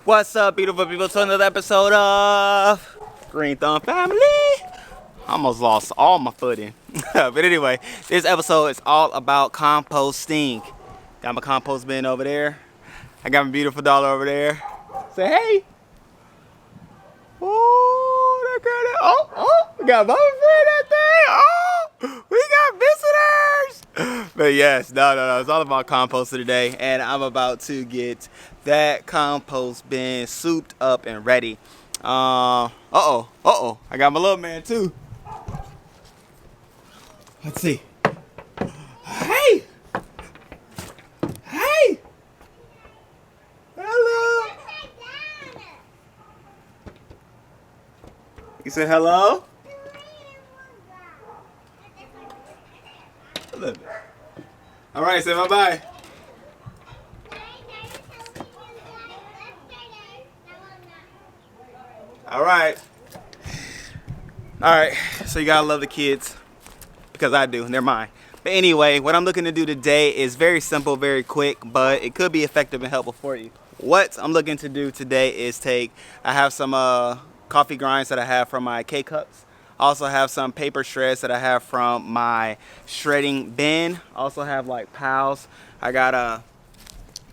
What's up, beautiful people, to another episode of Green Thumb Family. I almost lost all my footing. But anyway, this episode is all about composting. Got my compost bin over there. I got my beautiful dollar over there. Say hey. Oh, that girl. We got Mama Friend that thing. Oh, we got visitors. But yes, no. It's all about composting today, and I'm about to get that compost bin souped up and ready. I got my little man too. Let's see. Hey. Hello. You said hello? A little bit. All right, say bye-bye. All right, so you gotta love the kids, because I do, and they're mine. But anyway, what I'm looking to do today is very simple, very quick, but it could be effective and helpful for you. What I'm looking to do today is I have some coffee grinds that I have from my K-Cups. I also have some paper shreds that I have from my shredding bin. I also have like piles. I got a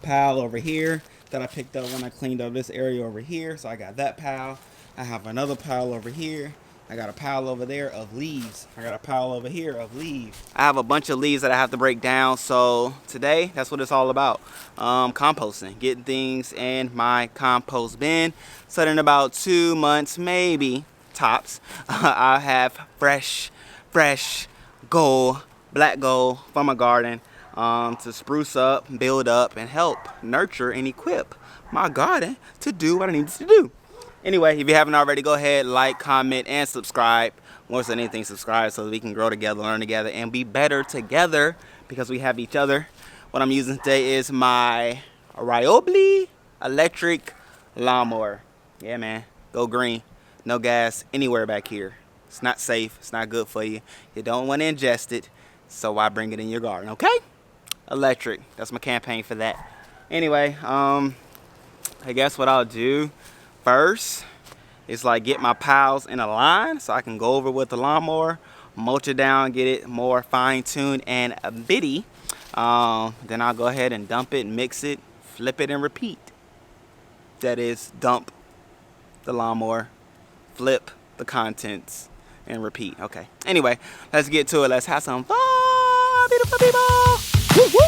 pile over here that I picked up when I cleaned up this area over here. So I got that pile. I have another pile over here. I got a pile over there of leaves. I got a pile over here of leaves. I have a bunch of leaves that I have to break down. So today, that's what it's all about. Composting, getting things in my compost bin. So in about 2 months, maybe tops, I'll have fresh gold, black gold from my garden to spruce up, build up, and help nurture and equip my garden to do what I need to do. Anyway, if you haven't already, go ahead, like, comment, and subscribe. More than anything, subscribe so that we can grow together, learn together, and be better together because we have each other. What I'm using today is my Ryobi electric lawnmower. Yeah, man, go green. No gas anywhere back here. It's not safe. It's not good for you. You don't want to ingest it, so why bring it in your garden, okay? Electric. That's my campaign for that. Anyway, I guess what I'll do first is like get my piles in a line so I can go over with the lawnmower, mulch it down, get it more fine-tuned and bitty. Then I'll go ahead and dump it, mix it, flip it, and repeat. That is, dump the lawnmower, flip the contents, and repeat. Okay. Anyway, let's get to it. Let's have some fun, beautiful people. Woo woo.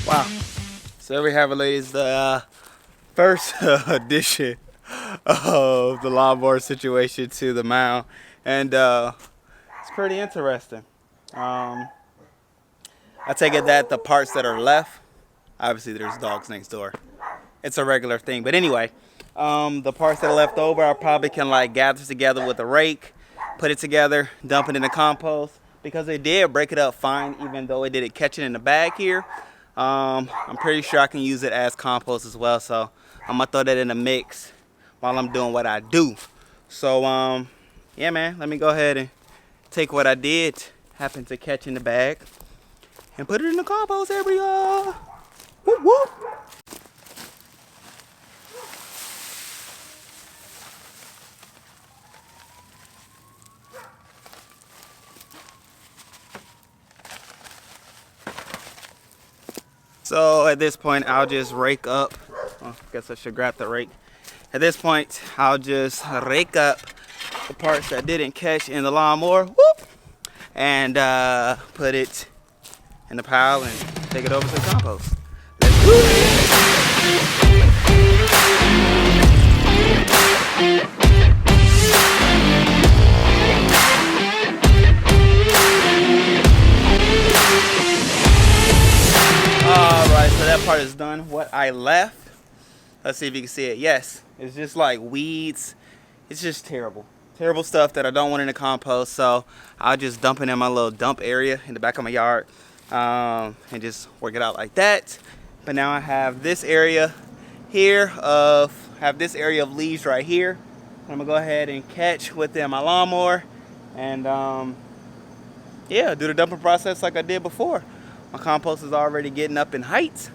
Wow. So there we have it, ladies. The first addition of the lawnmower situation to the mound, and it's pretty interesting. I take it that the parts that are left, obviously there's dogs next door, it's a regular thing, but anyway, the parts that are left over I probably can like gather together with a rake, put it together, dump it in the compost, because it did break it up fine even though it didn't catch it in the bag here. I'm pretty sure I can use it as compost as well, so I'm gonna throw that in the mix while I'm doing what I do. So yeah, man, let me go ahead and take what I did happen to catch in the bag and put it in the compost area. Woo woo. So at this point, I'll just rake up. I guess I should grab the rake. At this point, I'll just rake up the parts that didn't catch in the lawnmower, whoop, and put it in the pile and take it over to the compost. Let's do it! Alright, so that part is done. What I left, let's see if you can see it. Yes, it's just like weeds. It's just terrible. Terrible stuff that I don't want in the compost. So I'll just dump it in my little dump area in the back of my yard and just work it out like that. But now I have this area here of, have this area of leaves right here. I'm gonna go ahead and catch within my lawnmower and yeah, do the dumping process like I did before. My compost is already getting up in height,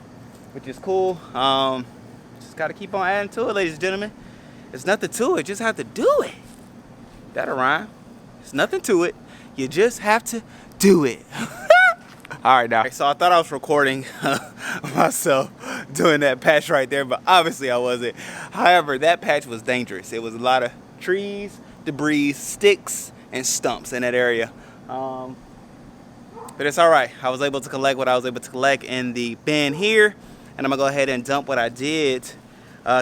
which is cool. Just gotta keep on adding to it, ladies and gentlemen. There's nothing to it, just have to do it. That'll rhyme. There's nothing to it, you just have to do it. All right, now, so I thought I was recording myself doing that patch right there, but obviously I wasn't. However, that patch was dangerous. It was a lot of trees, debris, sticks, and stumps in that area. But it's all right. I was able to collect what I was able to collect in the bin here, and I'm gonna go ahead and dump what I did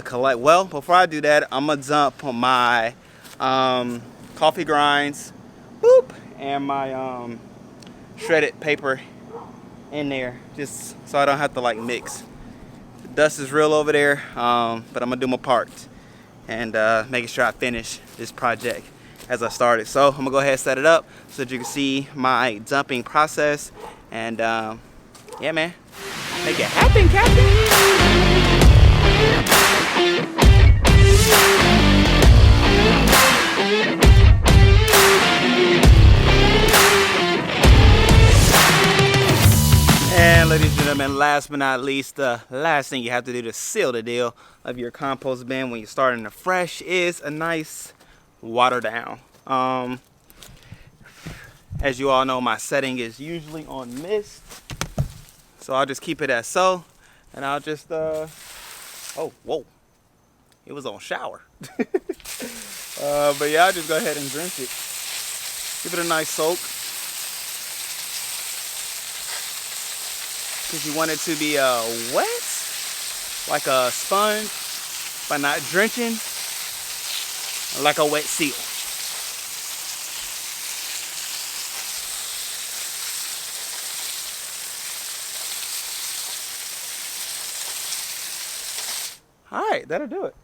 collect. Well, before I do that, I'm gonna dump my coffee grinds, boop, and my shredded paper in there, just so I don't have to like mix. The dust is real over there, but I'm gonna do my part and making sure I finish this project as I started. So I'm gonna go ahead and set it up so that you can see my dumping process, and yeah, man, make it happen, Captain. And ladies and gentlemen, last but not least, the last thing you have to do to seal the deal of your compost bin when you're starting afresh is a nice water down. As you all know, my setting is usually on mist, so I'll just keep it as so, and I'll just oh, whoa, it was on shower. But yeah, I'll just go ahead and drench it, give it a nice soak, because you want it to be wet, like a sponge, but not drenching, like a wet seal. All right, that'll do it.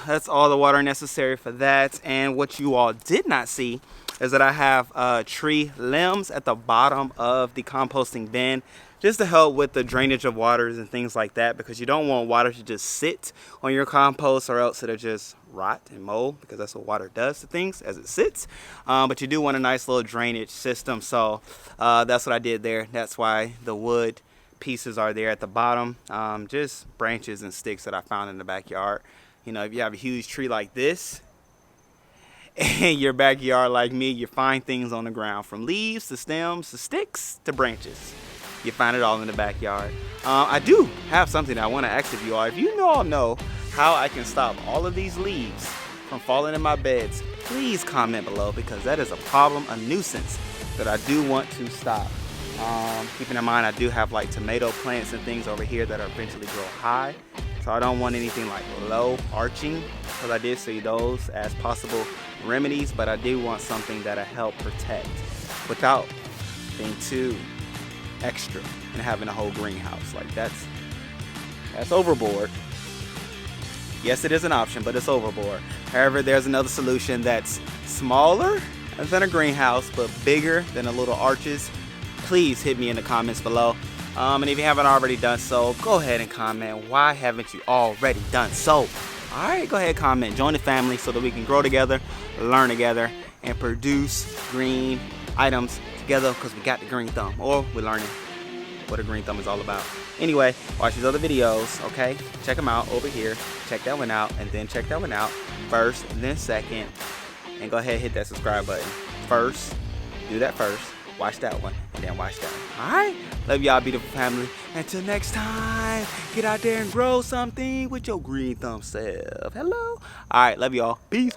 That's all the water necessary for that. And what you all did not see is that I have tree limbs at the bottom of the composting bin, just to help with the drainage of waters and things like that, because you don't want water to just sit on your compost, or else it'll just rot and mold, because that's what water does to things as it sits. But you do want a nice little drainage system, so that's what I did there. That's why the wood pieces are there at the bottom, just branches and sticks that I found in the backyard. You know, if you have a huge tree like this in your backyard like me, you find things on the ground, from leaves to stems to sticks to branches. You find it all in the backyard. I do have something I want to ask of you all. If you all know how I can stop all of these leaves from falling in my beds, please comment below, because that is a problem, a nuisance that I do want to stop. Keeping in mind, I do have like tomato plants and things over here that are eventually grow high, so I don't want anything like low arching, because I did see those as possible remedies, but I do want something that'll help protect without being too extra and having a whole greenhouse. Like that's overboard. Yes, it is an option, but it's overboard. However, there's another solution that's smaller than a greenhouse but bigger than the little arches. Please hit me in the comments below. And if you haven't already done so, go ahead and comment. Why haven't you already done so? All right, go ahead, comment. Join the family so that we can grow together, learn together, and produce green items together, because we got the green thumb, or we're learning what a green thumb is all about. Anyway, watch these other videos, okay? Check them out over here. Check that one out, and then check that one out first, and then second. And go ahead and hit that subscribe button. First, do that first. Watch that one, and then watch that one. All right? Love y'all, beautiful family. Until next time, get out there and grow something with your green thumb self. Hello? All right, love y'all. Peace.